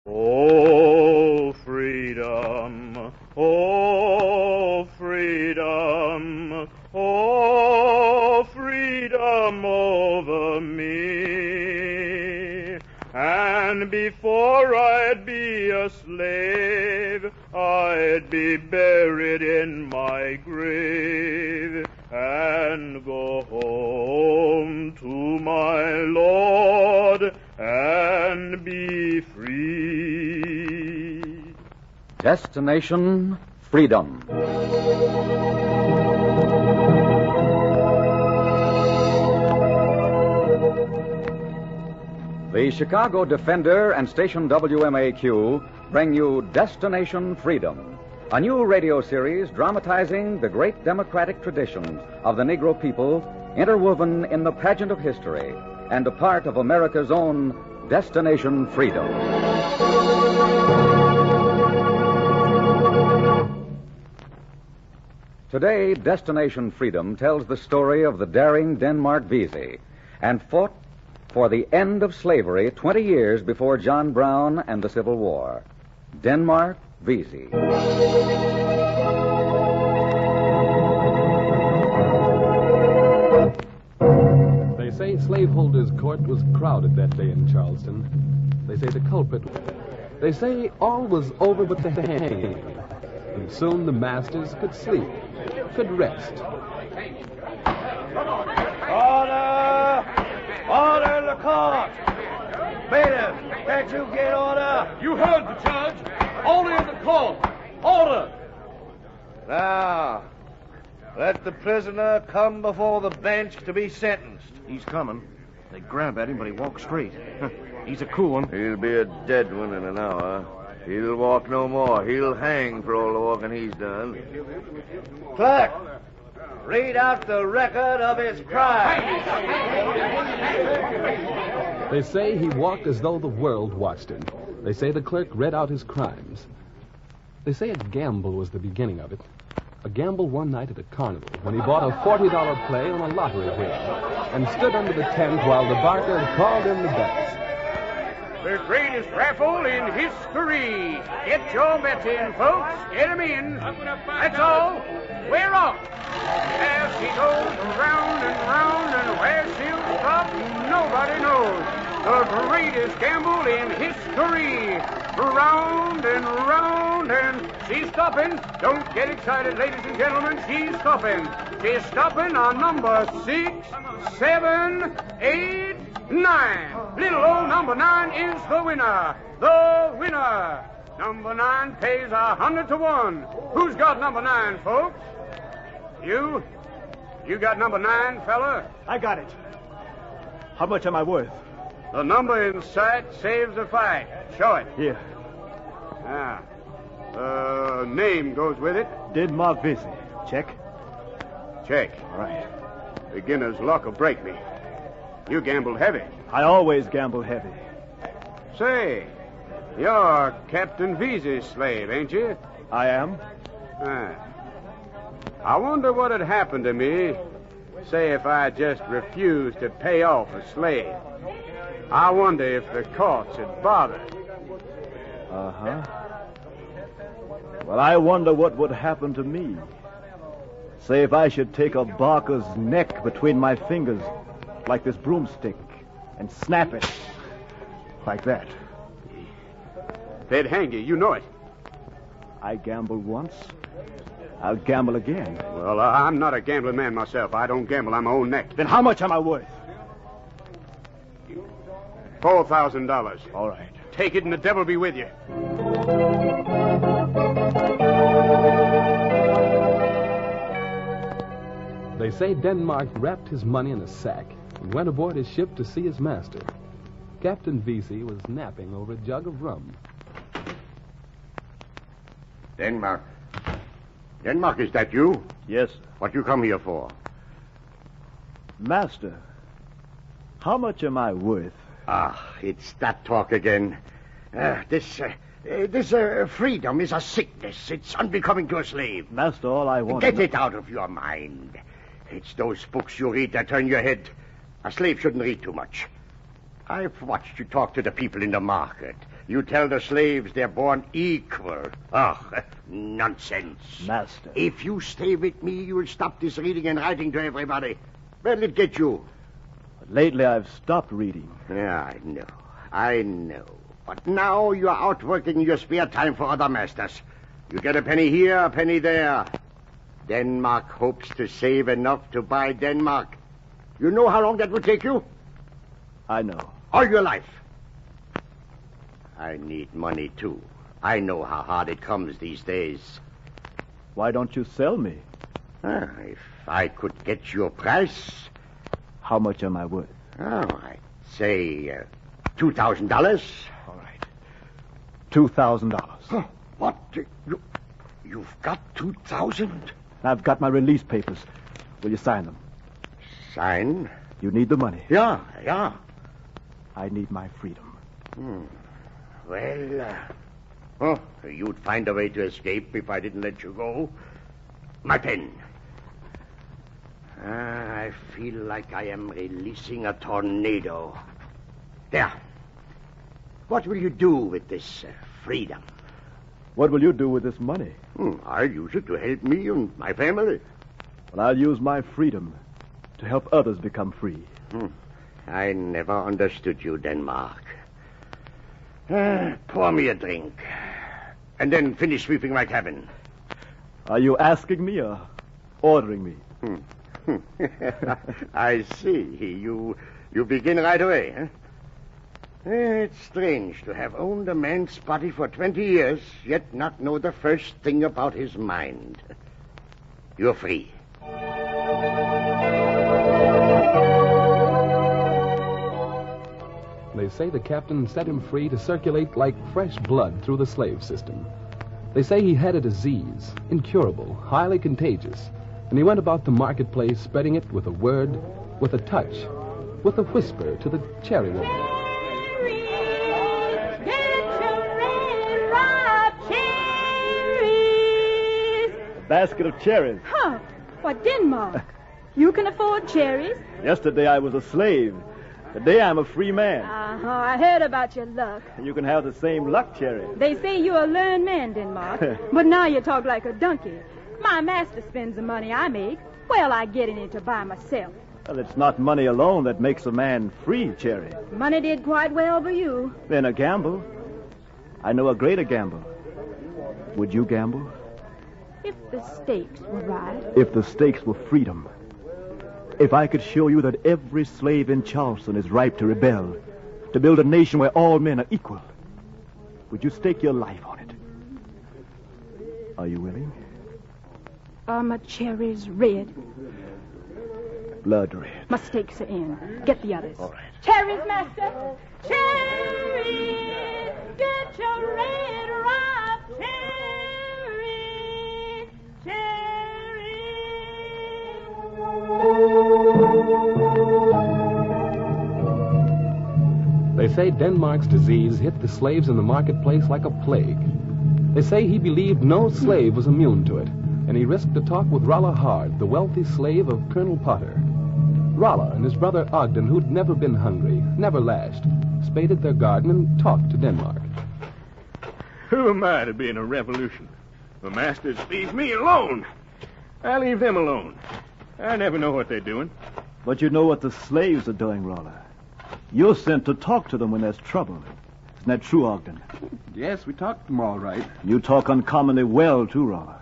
Oh, freedom, oh, freedom, oh, freedom over me. And before I'd be a slave, I'd be buried in my grave and go home to my Lord and be free. Destination Freedom. The Chicago Defender and station WMAQ bring you Destination Freedom, a new radio series dramatizing the great democratic traditions of the Negro people interwoven in the pageant of history and a part of America's own Destination Freedom. Today, Destination Freedom tells the story of the daring Denmark Vesey and fought for the end of slavery 20 years before John Brown and the Civil War. Denmark Vesey. They say slaveholders' court was crowded that day in Charleston. They say the culprit... They say all was over but the hanging. And soon the masters could sleep, could rest. Order! Order in the court! Bailiff, can't you get order? You heard the judge. Order in the court. Order! Now, let the prisoner come before the bench to be sentenced. He's coming. They grab at him, but he walks straight. He's a cool one. He'll be a dead one in an hour. He'll walk no more. He'll hang for all the walking he's done. Clerk, read out the record of his crime. They say he walked as though the world watched him. They say the clerk read out his crimes. They say a gamble was the beginning of it. A gamble one night at a carnival when he bought a $40 play on a lottery wheel and stood under the tent while the barker called in the bets. The greatest raffle in history. Get your bets in, folks. Get 'em in. That's all. We're off. As he goes round and round, and where she'll stop, nobody knows. The greatest gamble in history. Round and she's stopping. Don't get excited, ladies and gentlemen. She's stopping. She's stopping on number 6, 7, 8, 9. Little old number 9 is the winner. The winner. Number 9 pays 100 to 1. Who's got number 9, folks? You? You got number 9, fella? I got it. How much am I worth? The number in sight saves a fight. Show it. Here. Ah. Name goes with it. Denmark Vesey. Check? Check. All right. Beginner's luck will break me. You gambled heavy. I always gamble heavy. Say, you're Captain Vesey's slave, ain't you? I am? Ah. I wonder what'd happen to me, say if I just refused to pay off a slave. I wonder if the courts had bothered. Uh-huh. Well, I wonder what would happen to me. Say if I should take a barker's neck between my fingers, like this broomstick, and snap it. Like that. They'd hang you, you know it. I gambled once. I'll gamble again. Well, I'm not a gambling man myself. I don't gamble on my own neck. Then how much am I worth? $4,000. All right. Take it and the devil be with you. They say Denmark wrapped his money in a sack and went aboard his ship to see his master. Captain Vesey was napping over a jug of rum. Denmark. Denmark, is that you? Yes, sir. What you come here for? Master, how much am I worth? Ah, it's that talk again. This freedom is a sickness. It's unbecoming to a slave. Master, all I want... Get it out of your mind. It's those books you read that turn your head. A slave shouldn't read too much. I've watched you talk to the people in the market. You tell the slaves they're born equal. Oh, nonsense. Master. If you stay with me, you'll stop this reading and writing to everybody. Where'll it get you? Lately, I've stopped reading. Yeah, I know. But now you're out working in your spare time for other masters. You get a penny here, a penny there. Denmark hopes to save enough to buy Denmark. You know how long that would take you? I know. All your life. I need money, too. I know how hard it comes these days. Why don't you sell me? If I could get you a price... How much am I worth? Oh, I'd say $2,000. All right. $2,000. Huh, what? You've got 2,000? I've got my release papers. Will you sign them? Sign? You need the money. Yeah. I need my freedom. Well, you'd find a way to escape if I didn't let you go. My pen. I feel like I am releasing a tornado. There. What will you do with this freedom? What will you do with this money? I'll use it to help me and my family. Well, I'll use my freedom to help others become free. I never understood you, Denmark. Pour me a drink. And then finish sweeping my cabin. Are you asking me or ordering me? I see. You begin right away, huh? It's strange to have owned a man's body for 20 years, yet not know the first thing about his mind. You're free. They say the captain set him free to circulate like fresh blood through the slave system. They say he had a disease, incurable, highly contagious, and he went about the marketplace spreading it with a word, with a touch, with a whisper to the cherry woman. Cherries, get your red ripe cherries. A basket of cherries. Huh, what, Denmark? You can afford cherries? Yesterday I was a slave. Today I'm a free man. I heard about your luck. You can have the same luck, Cherry. They say you're a learned man, Denmark. But now you talk like a donkey. My master spends the money I make. Well, I get in it to buy myself. Well, it's not money alone that makes a man free, Cherry. Money did quite well for you. Then a gamble. I know a greater gamble. Would you gamble? If the stakes were right. If the stakes were freedom. If I could show you that every slave in Charleston is ripe to rebel, to build a nation where all men are equal, would you stake your life on it? Are you willing? Are my cherries red? Blood red. My stakes are in. Get the others. All right. Cherries, master. Cherries. Get your red ripe cherries. They say Denmark's disease hit the slaves in the marketplace like a plague. They say he believed no slave was immune to it, and he risked a talk with Rolla Hard, the wealthy slave of Colonel Potter. Rolla and his brother Ogden, who'd never been hungry, never lashed, spaded their garden and talked to Denmark. Who am I to be in a revolution? The masters leave me alone. I leave them alone. I never know what they're doing. But you know what the slaves are doing, Rolla. You're sent to talk to them when there's trouble. Isn't that true, Ogden? Yes, we talked to them all right. You talk uncommonly well, too, Rolla.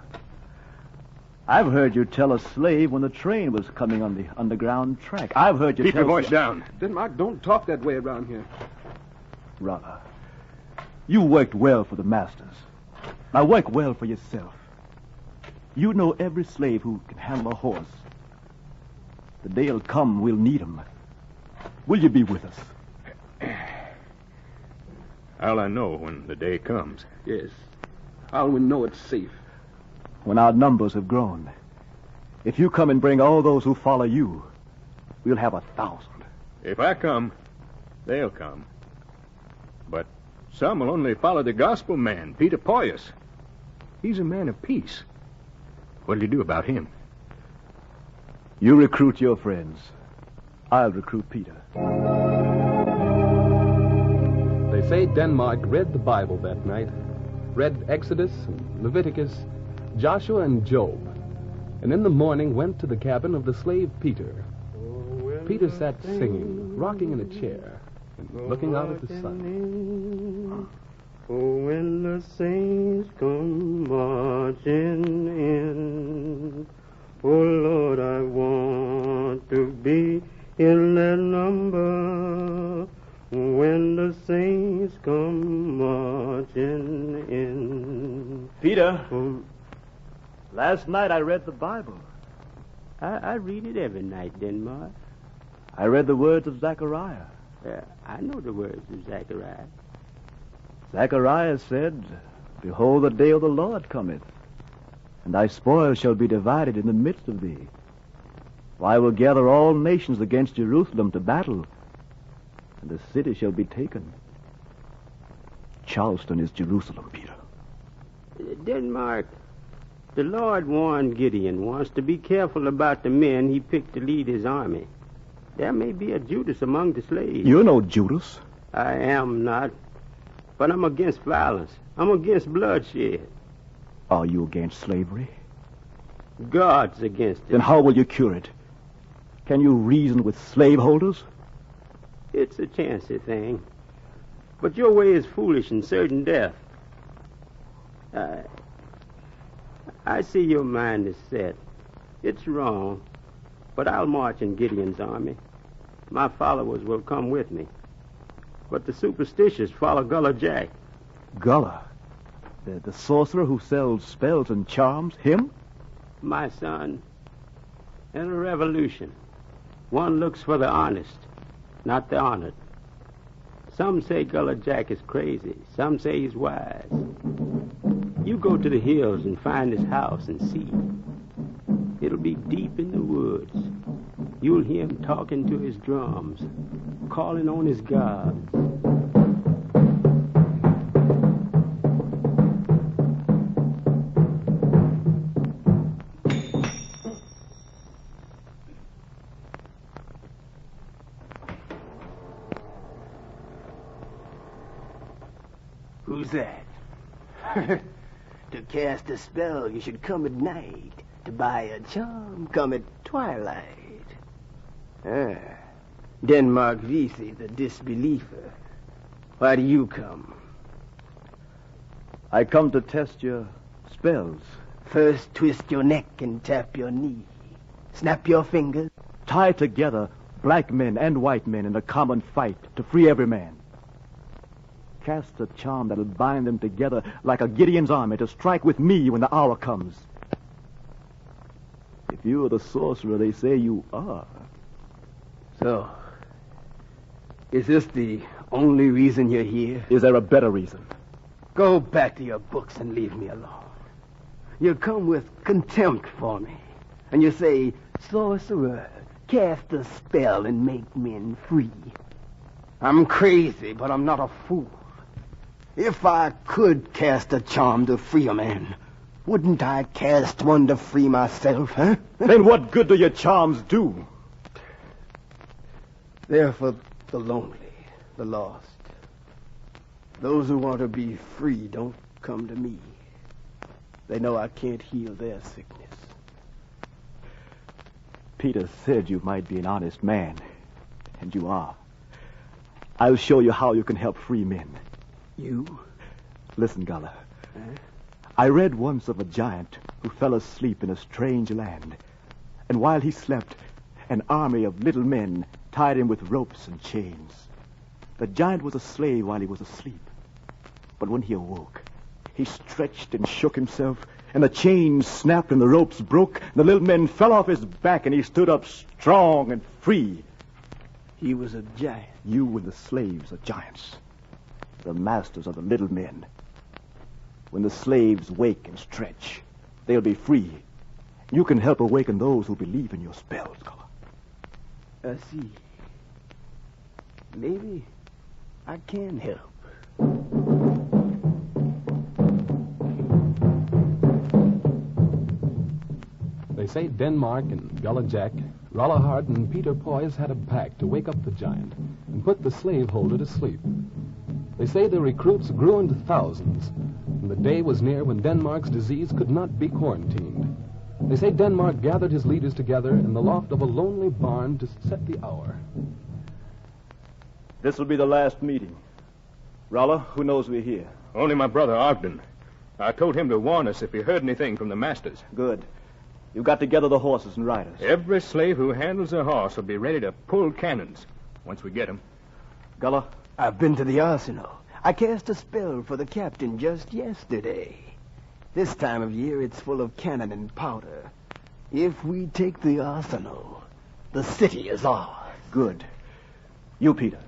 I've heard you tell a slave when the train was coming on the underground track. I've heard you Keep tell... your voice down. Denmark, don't talk that way around here. Rolla, you worked well for the masters. Now work well for yourself. You know every slave who can handle a horse. The day'll come we'll need him. Will you be with us? How'll I know when the day comes? Yes. How will we know it's safe? When our numbers have grown. If you come and bring all those who follow you, we'll have 1,000. If I come, they'll come. But some will only follow the gospel man, Peter Poyas. He's a man of peace. What'll you do about him? You recruit your friends. I'll recruit Peter. They say Denmark read the Bible that night, read Exodus and Leviticus, Joshua and Job, and in the morning went to the cabin of the slave Peter. Peter sat singing, rocking in a chair, and looking out at the sun. Oh, when the saints come marching in, oh, Lord, I want to be in that number. When the saints come marching in. Peter, last night I read the Bible. I read it every night, Denmark. I read the words of Zechariah. I know the words of Zechariah. Zechariah said, Behold, the day of the Lord cometh, and thy spoil shall be divided in the midst of thee. For I will gather all nations against Jerusalem to battle, and the city shall be taken. Charleston is Jerusalem, Peter. Denmark, the Lord warned Gideon once to be careful about the men he picked to lead his army. There may be a Judas among the slaves. You're no Judas. I am not. But I'm against violence. I'm against bloodshed. Are you against slavery? God's against it. Then how will you cure it? Can you reason with slaveholders? It's a chancy thing. But your way is foolish and certain death. I see your mind is set. It's wrong. But I'll march in Gideon's army. My followers will come with me. But the superstitious follow Gullah Jack. Gullah? The sorcerer who sells spells and charms? Him? My son, in a revolution, one looks for the honest, not the honored. Some say Gullah Jack is crazy. Some say he's wise. You go to the hills and find his house and see. It'll be deep in the woods. You'll hear him talking to his drums, calling on his gods. Who's that? To cast a spell, you should come at night. To buy a charm, come at twilight. Denmark Vesey, the disbeliever. Why do you come? I come to test your spells. First, twist your neck and tap your knee. Snap your fingers. Tie together black men and white men in a common fight to free every man. Cast a charm that'll bind them together like a Gideon's army to strike with me when the hour comes. If you are the sorcerer they say you are. So, is this the only reason you're here? Is there a better reason? Go back to your books and leave me alone. You come with contempt for me. And you say, sorcerer, cast a spell and make men free. I'm crazy, but I'm not a fool. If I could cast a charm to free a man, wouldn't I cast one to free myself, huh? Then what good do your charms do? They're for the lonely, the lost. Those who want to be free don't come to me. They know I can't heal their sickness. Peter said you might be an honest man, and you are. I'll show you how you can help free men. You? Listen, Gullah. I read once of a giant who fell asleep in a strange land. And while he slept, an army of little men tied him with ropes and chains. The giant was a slave while he was asleep. But when he awoke, he stretched and shook himself, and the chains snapped and the ropes broke, and the little men fell off his back, and he stood up strong and free. He was a giant. You and the slaves are giants. The masters are the little men. When the slaves wake and stretch, they'll be free. You can help awaken those who believe in your spells, Gullah. I see. Maybe I can help. They say Denmark and Gullah Jack, Rollahart and Peter Poise had a pact to wake up the giant and put the slaveholder to sleep. They say the recruits grew into thousands, and the day was near when Denmark's disease could not be quarantined. They say Denmark gathered his leaders together in the loft of a lonely barn to set the hour. This will be the last meeting. Rolla, who knows we're here? Only my brother, Ogden. I told him to warn us if he heard anything from the masters. Good. You got together the horses and riders. Every slave who handles a horse will be ready to pull cannons once we get him. Gullah? I've been to the arsenal. I cast a spell for the captain just yesterday. This time of year, it's full of cannon and powder. If we take the arsenal, the city is ours. Good. You, Peter.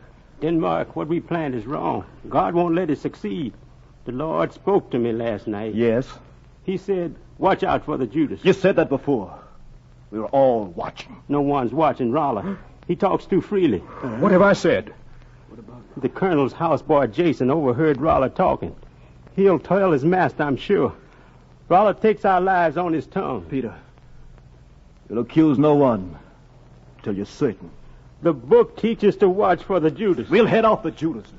Denmark, what we planned is wrong. God won't let it succeed. The Lord spoke to me last night. Yes? He said, watch out for the Judas. You said that before. We were all watching. No one's watching Rolla. He talks too freely. What have I said? The colonel's houseboy, Jason, overheard Rolla talking. He'll tell his master, I'm sure. Rolla takes our lives on his tongue. Peter, you'll accuse no one till you're certain. The book teaches to watch for the Judas. We'll head off the Judases.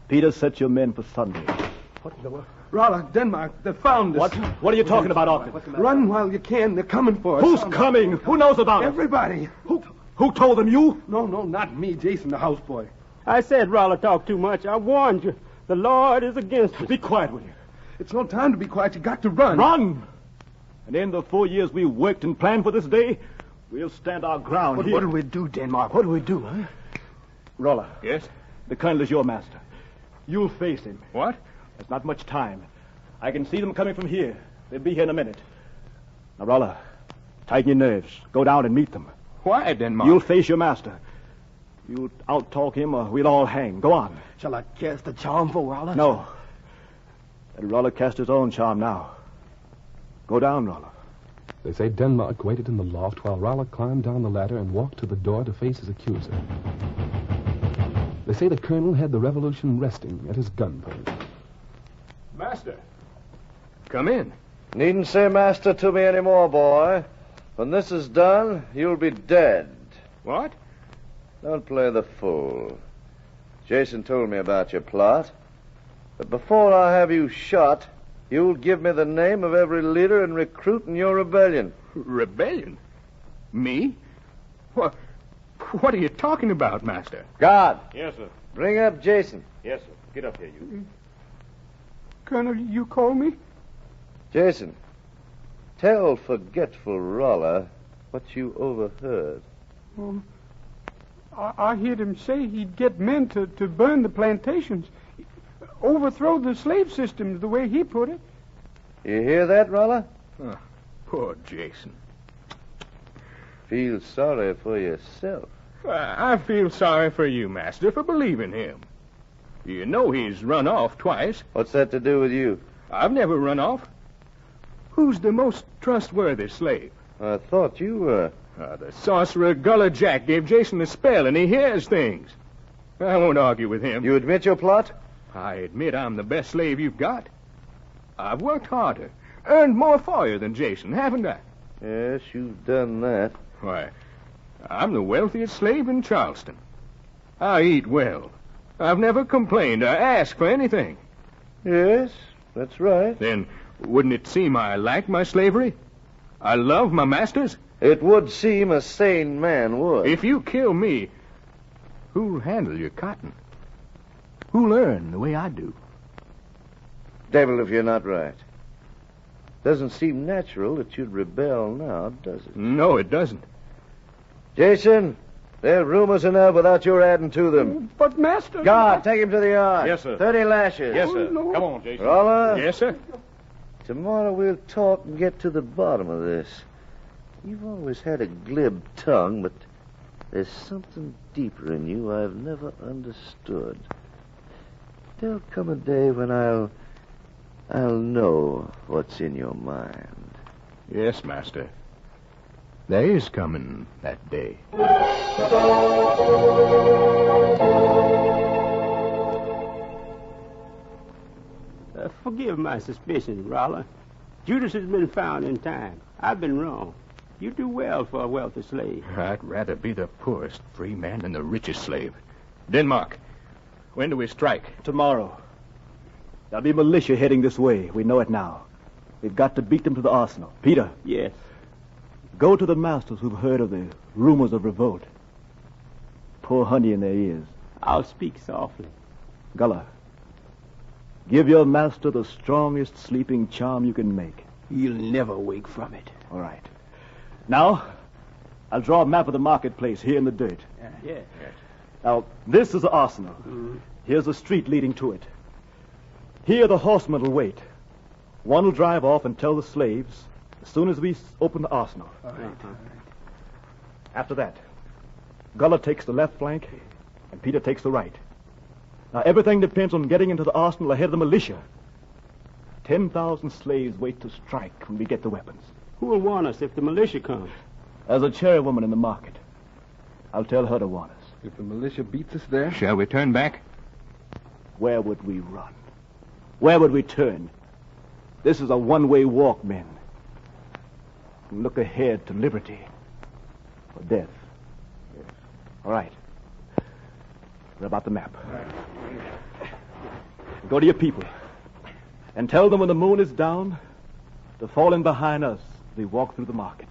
Peter, set your men for Sunday. What the... Rolla, Denmark, they found us. What are you talking about, Ogden? Run while you can. They're coming for us. Who's coming? Who knows about it? Everybody. Who told them? You? No, not me, Jason, the houseboy. I said Rolla talked too much. I warned you. The Lord is against us. Be quiet, will you? It's no time to be quiet. You got to run. Run! And in the 4 years we worked and planned for this day, we'll stand our ground here. What do we do, Denmark? What do we do, huh? Rolla. Yes? The colonel is your master. You'll face him. What? There's not much time. I can see them coming from here. They'll be here in a minute. Now, Rolla, tighten your nerves. Go down and meet them. Why, Denmark? You'll face your master. You'll out-talk him or we'll all hang. Go on. Shall I cast a charm for Rolla? No. Let Rolla cast his own charm now. Go down, Rolla. They say Denmark waited in the loft while Rolla climbed down the ladder and walked to the door to face his accuser. They say the colonel had the revolution resting at his gun post. Master, come in. Needn't say master to me anymore, boy. When this is done, you'll be dead. What? Don't play the fool. Jason told me about your plot. But before I have you shot, you'll give me the name of every leader and recruit in your rebellion. Rebellion? Me? What are you talking about, Master? Guard. Yes, sir. Bring up Jason. Yes, sir. Get up here, you. Colonel, you called me? Jason, tell forgetful Rolla what you overheard. I heard him say he'd get men to burn the plantations, overthrow the slave system, the way he put it. You hear that, Rolla? Oh, poor Jason. Feel sorry for yourself. I feel sorry for you, Master, for believing him. You know he's run off twice. What's that to do with you? I've never run off. Who's the most trustworthy slave? I thought you were. The sorcerer Gullah Jack gave Jason a spell, and he hears things. I won't argue with him. You admit your plot? I admit I'm the best slave you've got. I've worked harder, earned more for you than Jason, haven't I? Yes, you've done that. Why, I'm the wealthiest slave in Charleston. I eat well. I've never complained or asked for anything. Yes, that's right. Then wouldn't it seem I like my slavery? I love my masters? It would seem a sane man would. If you kill me, who'll handle your cotton? Who'll earn the way I do? Devil if you're not right. Doesn't seem natural that you'd rebel now, does it? No, it doesn't. Jason, there are rumors enough without your adding to them. But, Master... Guard, take him to the yard. Yes, sir. 30 lashes. Yes, sir. no. Come on, Jason. Rolla, Yes, sir. tomorrow we'll talk and get to the bottom of this. You've always had a glib tongue, but there's something deeper in you I've never understood. There'll come a day when I'll know what's in your mind. Yes, Master. There is coming that day. Forgive my suspicions, Rolla. Judas has been found in time. I've been wrong. You do well for a wealthy slave. I'd rather be the poorest free man than the richest slave. Denmark, When do we strike? Tomorrow. There'll be militia heading this way. We know it now. We've got to beat them to the arsenal. Peter. Yes. Go to the masters who've heard of the rumors of revolt. Pour honey in their ears. I'll speak softly. Gullah, give your master the strongest sleeping charm you can make. He'll never wake from it. All right. Now, I'll draw a map of the marketplace here in the dirt. Yes. Now, this is the arsenal. Here's the street leading to it. Here the horsemen will wait. One will drive off and tell the slaves as soon as we open the arsenal. All right. After that, Gullah takes the left flank and Peter takes the right. Now, everything depends on getting into the arsenal ahead of the militia. 10,000 slaves wait to strike when we get the weapons. Who will warn us if the militia comes? There's a cherry woman in the market. I'll tell her to warn us. If the militia beats us there? Shall we turn back? Where would we run? Where would we turn? This is a one-way walk, men. Look ahead to liberty or death. All right. What about the map? Go to your people and tell them when the moon is down to fall in behind us as we walk through the market.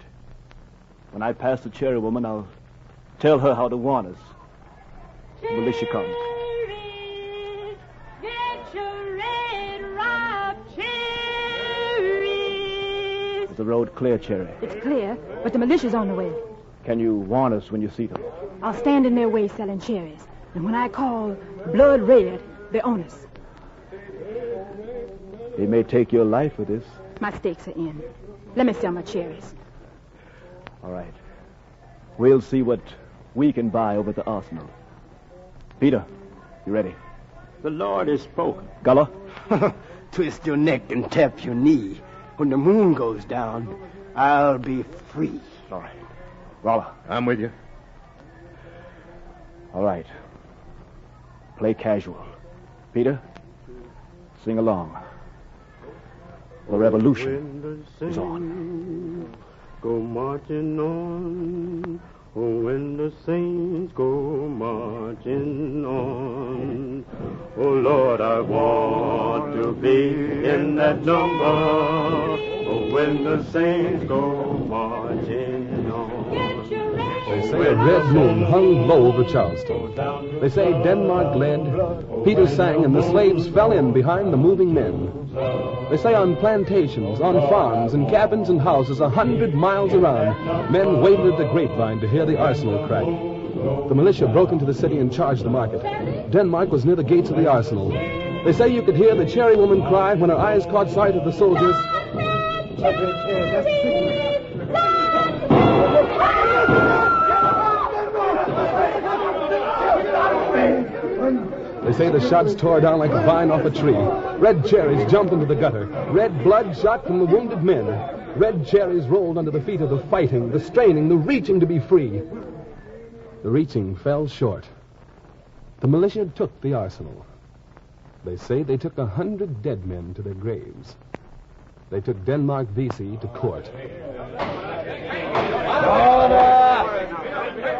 When I pass the cherry woman, I'll tell her how to warn us. The militia comes. Cherries, get your red ripe cherries. Is the road clear, Cherry? It's clear, but the militia's on the way. Can you warn us when you see them? I'll stand in their way selling cherries. And when I call blood red, they're on us. They may take your life for this. My stakes are in. Let me sell my cherries. All right. We'll see what we can buy over at the arsenal. Peter, you ready? The Lord has spoken. Gullah? Twist your neck and tap your knee. When the moon goes down, I'll be free. All right. Rolla. I'm with you. All right. Play casual. Peter, sing along. The revolution is on. Go marching on. Oh, when the saints go marching on. Oh, Lord, I want to be in that number. Oh, when the saints go marching on. They say a red moon hung low over Charleston. They say Denmark led, Peter sang, and the slaves fell in behind the moving men. They say on plantations, on farms, in cabins and houses 100 miles around, men waited at the grapevine to hear the arsenal crack. The militia broke into the city and charged the market. Denmark was near the gates of the arsenal. They say you could hear the cherry woman cry when her eyes caught sight of the soldiers. They say the shots tore down like a vine off a tree. Red cherries jumped into the gutter. Red blood shot from the wounded men. Red cherries rolled under the feet of the fighting, the straining, the reaching to be free. The reaching fell short. The militia took the arsenal. They say they took 100 dead men to their graves. They took Denmark Vesey to court. Order!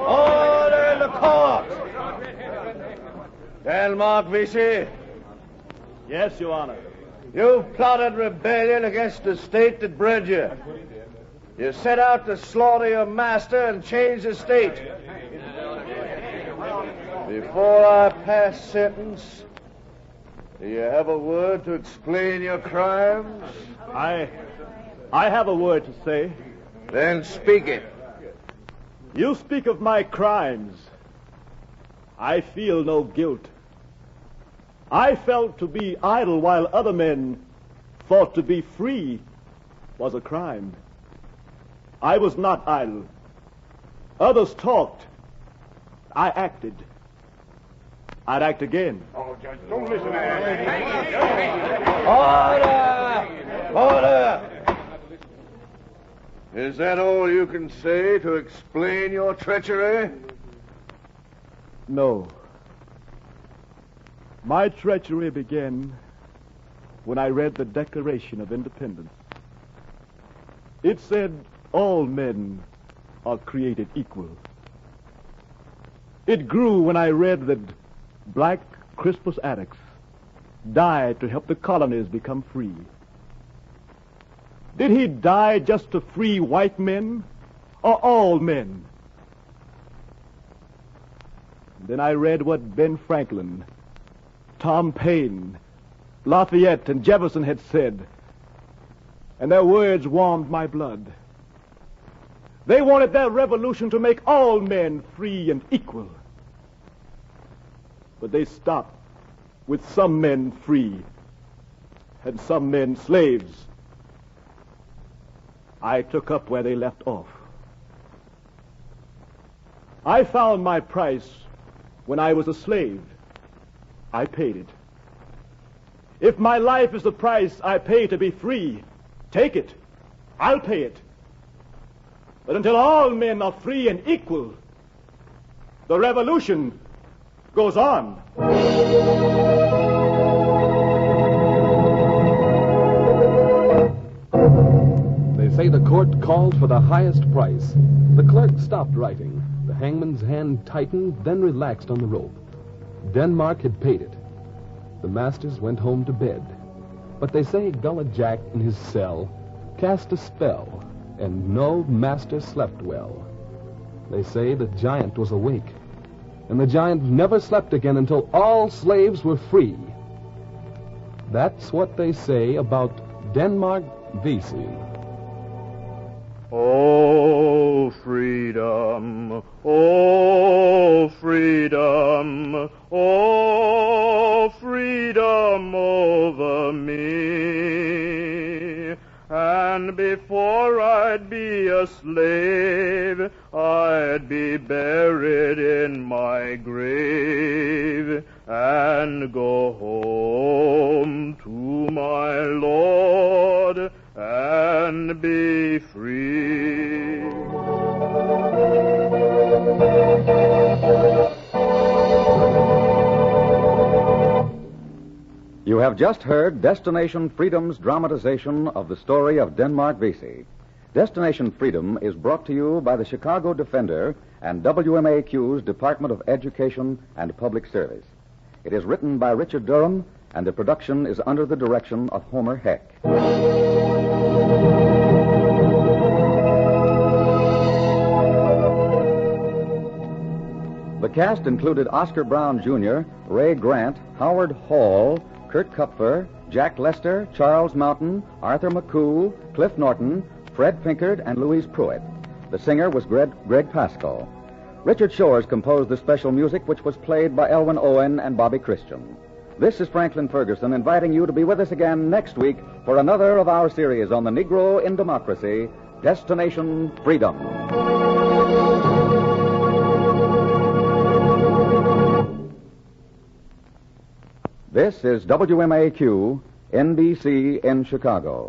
Order in the court! Denmark Vesey, Yes, Your Honor. you've plotted rebellion against the state that bred you. You set out to slaughter your master and change the state. Before I pass sentence, do you have a word to explain your crimes? I have a word to say. Then speak it. You speak of my crimes. I feel no guilt. I felt to be idle while other men thought to be free was a crime. I was not idle. Others talked. I acted. I'd act again. Oh, Judge, don't listen to that. Order! Order! Is that all you can say to explain your treachery? No. My treachery began when I read the Declaration of Independence. It said all men are created equal. It grew when I read that black Crispus Attucks died to help the colonies become free. Did he die just to free white men or all men? Then I read what Ben Franklin, Tom Paine, Lafayette, and Jefferson had said, and their words warmed my blood. They wanted their revolution to make all men free and equal. But they stopped with some men free and some men slaves. I took up where they left off. I found my price when I was a slave. I paid it. If my life is the price I pay to be free, take it. I'll pay it. But until all men are free and equal, the revolution goes on. They say the court called for the highest price. The clerk stopped writing. The hangman's hand tightened, then relaxed on the rope. Denmark had paid it. The masters went home to bed. But they say Gullah Jack in his cell cast a spell, and no master slept well. They say the giant was awake, and the giant never slept again until all slaves were free. That's what they say about Denmark Vesey. Oh, freedom, oh, freedom, oh, freedom over me. And before I'd be a slave, I'd be buried in my grave and go home to my Lord and be free. You have just heard Destination Freedom's dramatization of the story of Denmark Vesey. Destination Freedom is brought to you by the Chicago Defender and WMAQ's Department of Education and Public Service. It is written by Richard Durham, and the production is under the direction of Homer Heck. The cast included Oscar Brown Jr., Ray Grant, Howard Hall, Kurt Kupfer, Jack Lester, Charles Mountain, Arthur McCoo, Cliff Norton, Fred Pinkard, and Louise Pruitt. The singer was Greg Pascal. Richard Shores composed the special music, which was played by Elwin Owen and Bobby Christian. This is Franklin Ferguson inviting you to be with us again next week for another of our series on the Negro in Democracy, Destination Freedom. This is WMAQ, NBC in Chicago.